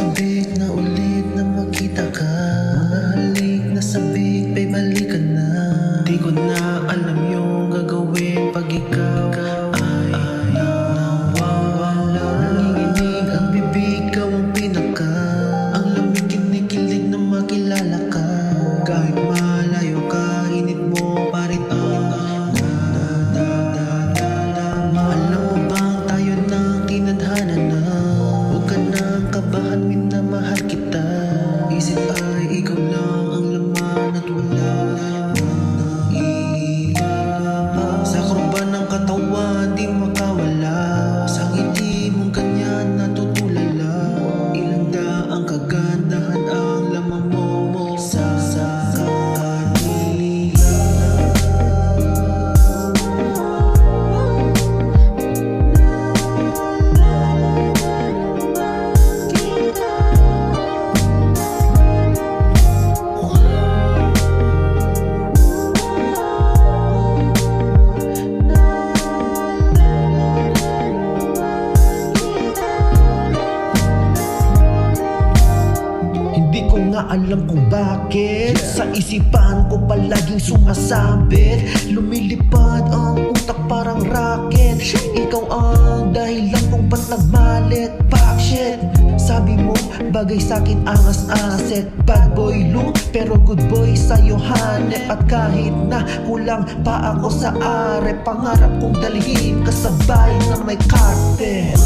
sabik na ulit na makita ka. Mga halik na sabik, babe balikan na. Di ko na alam yung gagawin pag ikaw ay nawawala. Nanginginig ang bibig, ikaw ang pinaka. Ang lamig kinikilig na makilala ka. Kahit malayo ka, init mo pa rin ang alam mo bang tayo nang tinadhana na? Huwag ka nang kabahan, minamahal kita. Isip ay ikaw lang ang laman at wala nang iiba. Sa kurban ng katawan di makawala. Sa ngiti mong ganyan natutulala. Ilang daang kagandahan ang laman mo sa kanila. Hindi ko nga alam kung bakit sa isipan ko palaging sumasabit. Lumilipad ang utak parang rocket. Ikaw ang dahilan kung ba't nagmalit. Fuck shit, sabi mo bagay sa'kin angas aset. Bad boy look pero good boy sa'yo hanep. At kahit na kulang pa ako sa are, pangarap kong dalhin kasabay na may carpet.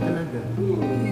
Talaga.